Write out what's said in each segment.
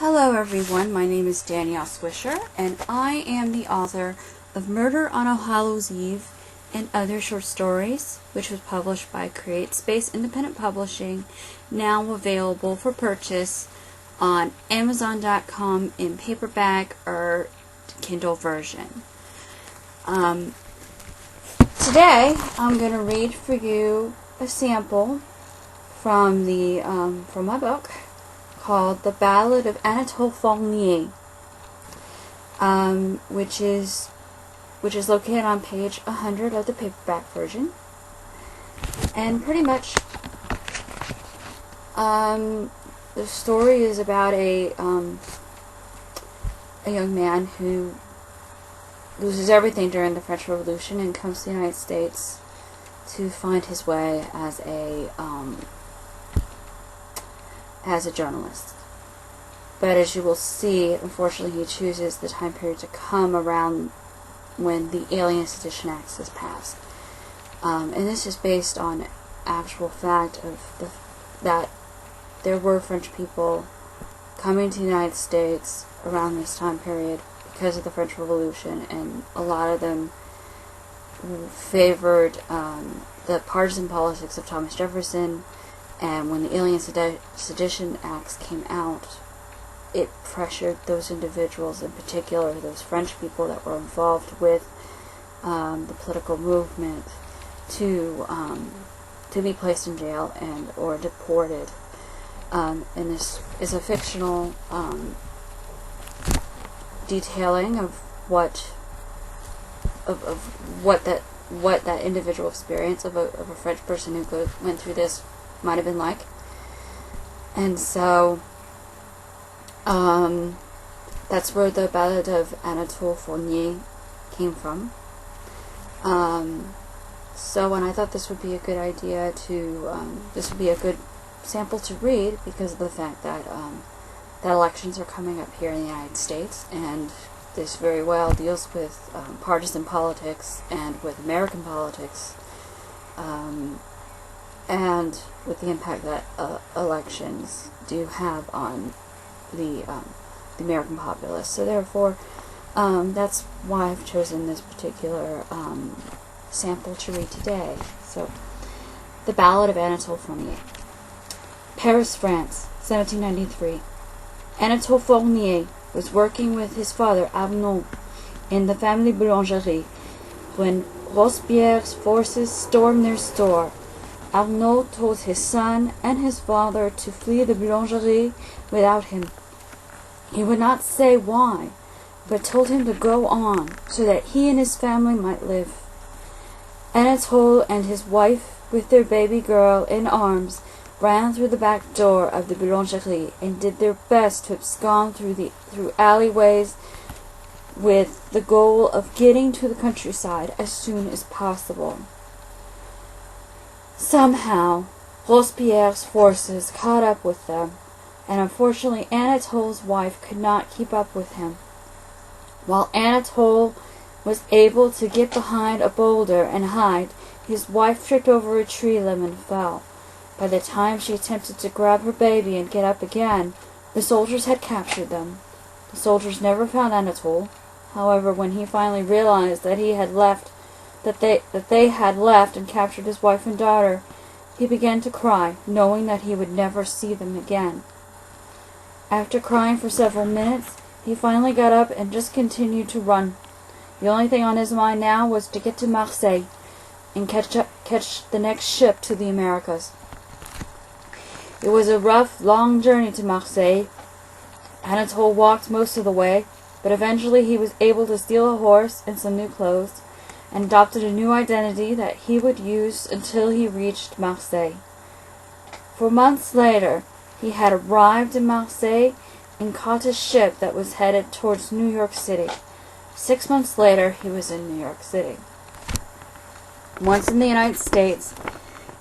Hello everyone, my name is Danielle Swisher, and I am the author of Murder on All Hallows Eve and Other Short Stories, which was published by Create Space Independent Publishing, now available for purchase on Amazon.com in paperback or Kindle version. Today, I'm going to read for you a sample from my book called The Ballad of Anatole Fournier, which is located on page 100 of the paperback version. And pretty much, the story is about a young man who loses everything during the French Revolution and comes to the United States to find his way as a journalist. But as you will see, unfortunately, he chooses the time period to come around when the Alien Sedition Act is passed. And this is based on actual fact of that there were French people coming to the United States around this time period because of the French Revolution, and a lot of them favored the partisan politics of Thomas Jefferson. And when the Alien Sedition Acts came out, it pressured those individuals, in particular those French people that were involved with the political movement, to be placed in jail or deported. And this is a fictional detailing of what that individual experience of a French person who went through this might have been like. And so that's where the Ballad of Anatole Fournier came from. So when I thought this would be a good idea this would be a good sample to read, because of the fact that that elections are coming up here in the United States, and this very well deals with partisan politics and with American politics, and with the impact that elections do have on the American populace. So therefore, that's why I've chosen this particular sample to read today. So, The Ballad of Anatole Fournier. Paris, France, 1793. Anatole Fournier was working with his father Arnaud in the family boulangerie when Robespierre's forces stormed their store. Arnaud told his son and his father to flee the boulangerie without him. He would not say why, but told him to go on, so that he and his family might live. Anatole and his wife, with their baby girl in arms, ran through the back door of the boulangerie and did their best to abscond through alleyways, with the goal of getting to the countryside as soon as possible. Somehow, Robespierre's forces caught up with them, and unfortunately Anatole's wife could not keep up with him. While Anatole was able to get behind a boulder and hide, his wife tripped over a tree limb and fell. By the time she attempted to grab her baby and get up again, the soldiers had captured them. The soldiers never found Anatole. However, when he finally realized that they had left and captured his wife and daughter, he began to cry, knowing that he would never see them again. After crying for several minutes, he finally got up and just continued to run. The only thing on his mind now was to get to Marseille and catch the next ship to the Americas. It was a rough, long journey to Marseille. Anatole walked most of the way, but eventually he was able to steal a horse and some new clothes, and adopted a new identity that he would use until he reached Marseille. 4 months later, he had arrived in Marseille and caught a ship that was headed towards New York City. 6 months later, he was in New York City. Once in the United States,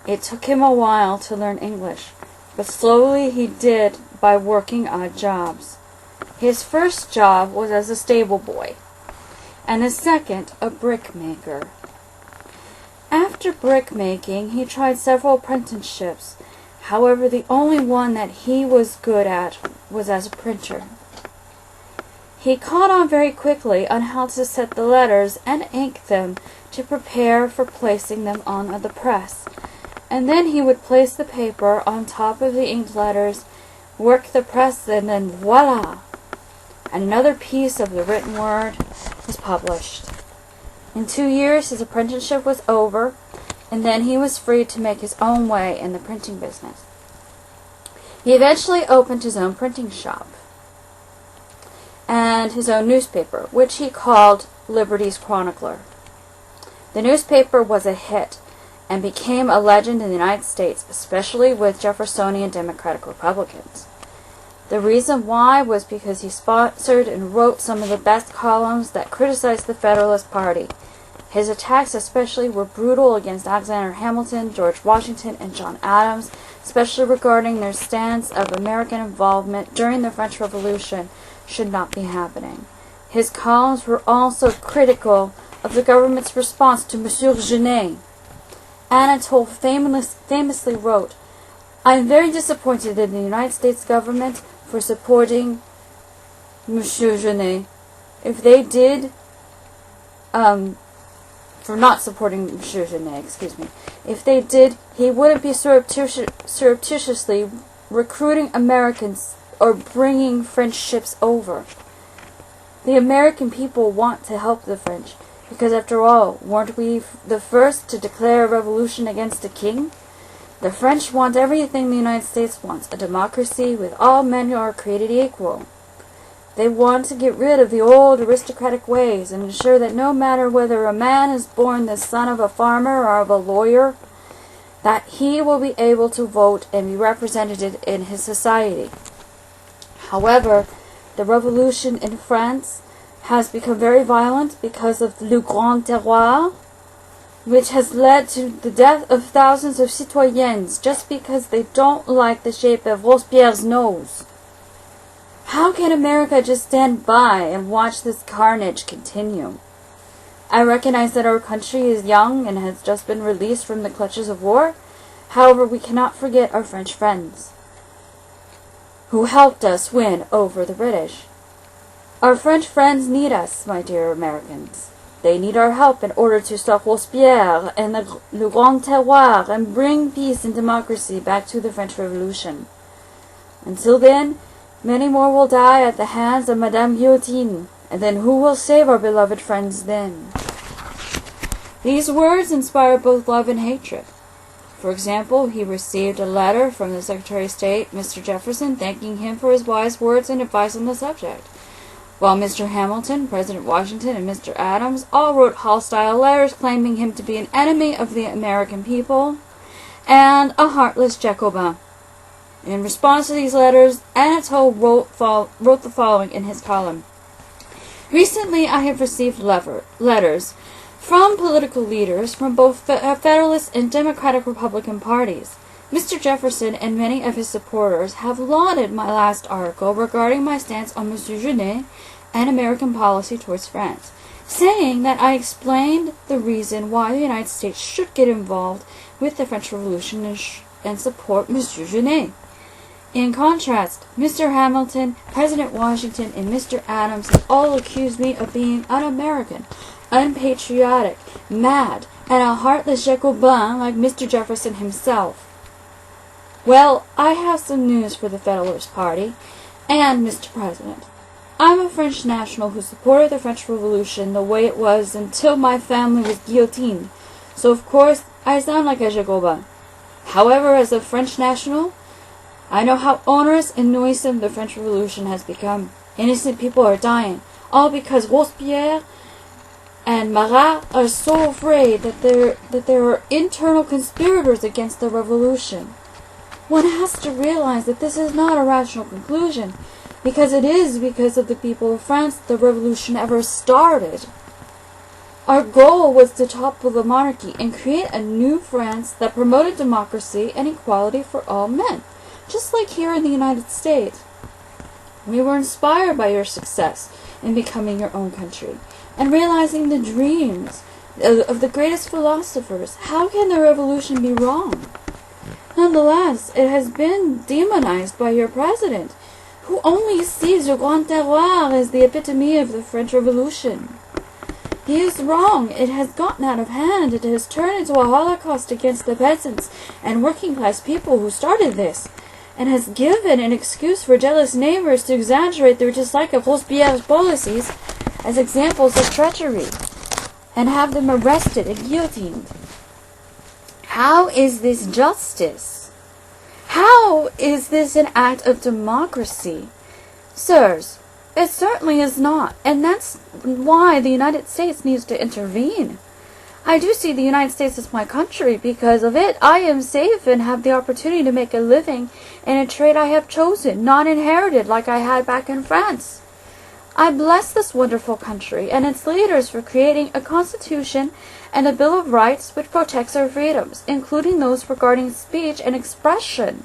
it took him a while to learn English, but slowly he did by working odd jobs. His first job was as a stable boy, and his second a brickmaker. After brickmaking, he tried several apprenticeships. However, the only one that he was good at was as a printer. He caught on very quickly on how to set the letters and ink them to prepare for placing them on the press. And then he would place the paper on top of the inked letters, work the press, and then voila! Another piece of the written word was published. In 2 years his apprenticeship was over, and then he was free to make his own way in the printing business. He eventually opened his own printing shop and his own newspaper, which he called Liberty's Chronicler. The newspaper was a hit and became a legend in the United States, especially with Jeffersonian Democratic Republicans. The reason why was because he sponsored and wrote some of the best columns that criticized the Federalist Party. His attacks especially were brutal against Alexander Hamilton, George Washington, and John Adams, especially regarding their stance of American involvement during the French Revolution should not be happening. His columns were also critical of the government's response to Monsieur Genet. Anatole famously wrote, "I am very disappointed in the United States government for supporting Monsieur Genet. If they did, for not supporting Monsieur Genet, If they did, he wouldn't be surreptitiously recruiting Americans or bringing French ships over. The American people want to help the French, because after all, weren't we the first to declare a revolution against the king? The French want everything the United States wants, a democracy with all men are created equal. They want to get rid of the old aristocratic ways and ensure that no matter whether a man is born the son of a farmer or of a lawyer, that he will be able to vote and be represented in his society. However, the revolution in France has become very violent because of le grand terroir, which has led to the death of thousands of citoyens just because they don't like the shape of Robespierre's nose. How can America just stand by and watch this carnage continue? I recognize that our country is young and has just been released from the clutches of war. However, we cannot forget our French friends who helped us win over the British. Our French friends need us, my dear Americans. They need our help in order to stop Robespierre and le grand terroir and bring peace and democracy back to the French Revolution. Until then, many more will die at the hands of Madame Guillotine, and then who will save our beloved friends then? These words inspire both love and hatred. For example, he received a letter from the Secretary of State, Mr. Jefferson, thanking him for his wise words and advice on the subject, while Mr. Hamilton, President Washington, and Mr. Adams all wrote hostile letters claiming him to be an enemy of the American people and a heartless Jacobin. In response to these letters, Anatole wrote the following in his column. Recently I have received letters from political leaders from both Federalist and Democratic Republican parties. Mr. Jefferson and many of his supporters have lauded my last article regarding my stance on Monsieur Genet and American policy towards France, saying that I explained the reason why the United States should get involved with the French Revolution and support Monsieur Genet. In contrast, Mr. Hamilton, President Washington, and Mr. Adams have all accused me of being un-American, unpatriotic, mad, and a heartless Jacobin like Mr. Jefferson himself. Well, I have some news for the Federalist Party and Mr. President. I'm a French national who supported the French Revolution the way it was until my family was guillotined, so of course I sound like a Jacobin. However, as a French national, I know how onerous and noisome the French Revolution has become. Innocent people are dying, all because Robespierre and Marat are so afraid that there are internal conspirators against the revolution. One has to realize that this is not a rational conclusion, because it is because of the people of France the revolution ever started. Our goal was to topple the monarchy and create a new France that promoted democracy and equality for all men, just like here in the United States. We were inspired by your success in becoming your own country and realizing the dreams of the greatest philosophers. How can the revolution be wrong? Nonetheless, it has been demonized by your president, who only sees the Grand Terroir as the epitome of the French Revolution. He is wrong. It has gotten out of hand. It has turned into a holocaust against the peasants and working-class people who started this, and has given an excuse for jealous neighbors to exaggerate their dislike of Robespierre's policies as examples of treachery, and have them arrested and guillotined. How is this justice? How is this an act of democracy? Sirs, it certainly is not, and that's why the United States needs to intervene. I do see the United States as my country. Because of it, I am safe and have the opportunity to make a living in a trade I have chosen, not inherited like I had back in France. I bless this wonderful country and its leaders for creating a constitution and a Bill of Rights which protects our freedoms, including those regarding speech and expression.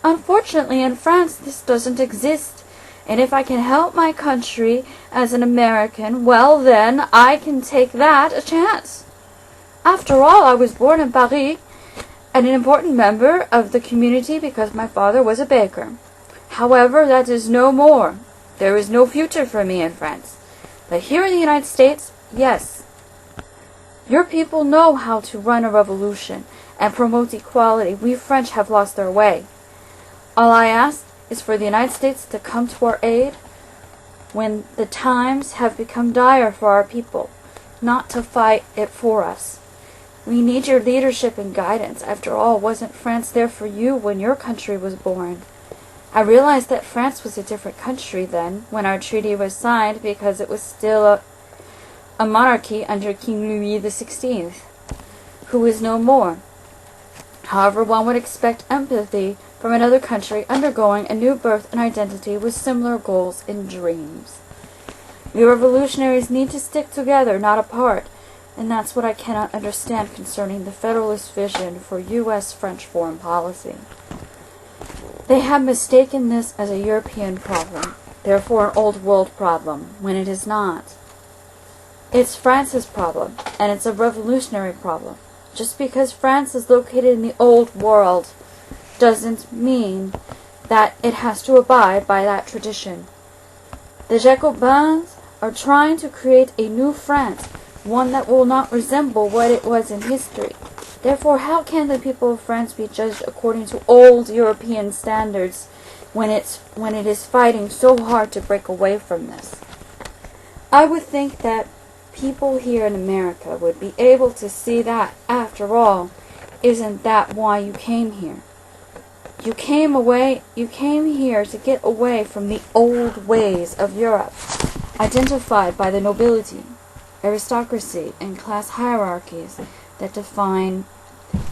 Unfortunately, in France, this doesn't exist. And if I can help my country as an American, well then, I can take that a chance. After all, I was born in Paris, and an important member of the community because my father was a baker. However, that is no more. There is no future for me in France. But here in the United States, yes. Your people know how to run a revolution and promote equality. We French have lost our way. All I ask is for the United States to come to our aid when the times have become dire for our people, not to fight it for us. We need your leadership and guidance. After all, wasn't France there for you when your country was born? I realized that France was a different country then, when our treaty was signed, because it was still a monarchy under King Louis XVI, who is no more. However, one would expect empathy from another country undergoing a new birth and identity with similar goals and dreams. We revolutionaries need to stick together, not apart, and that's what I cannot understand concerning the Federalist vision for U.S.-French foreign policy. They have mistaken this as a European problem, therefore an old world problem, when it is not. It's France's problem, and it's a revolutionary problem. Just because France is located in the old world doesn't mean that it has to abide by that tradition. The Jacobins are trying to create a new France, one that will not resemble what it was in history. Therefore, how can the people of France be judged according to old European standards when it is fighting so hard to break away from this? I would think that people here in America would be able to see that, after all, isn't that why you came here? You came here to get away from the old ways of Europe, identified by the nobility, aristocracy, and class hierarchies that define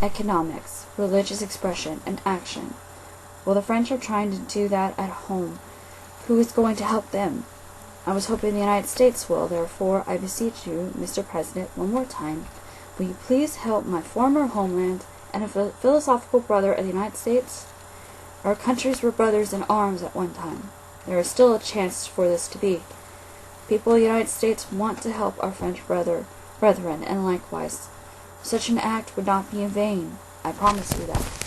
economics, religious expression, and action. Well, the French are trying to do that at home. Who is going to help them? I was hoping the United States will. Therefore, I beseech you, Mr. President, one more time, will you please help my former homeland and a philosophical brother of the United States? Our countries were brothers in arms at one time. There is still a chance for this to be. People of the United States want to help our French brethren, and likewise. Such an act would not be in vain. I promise you that.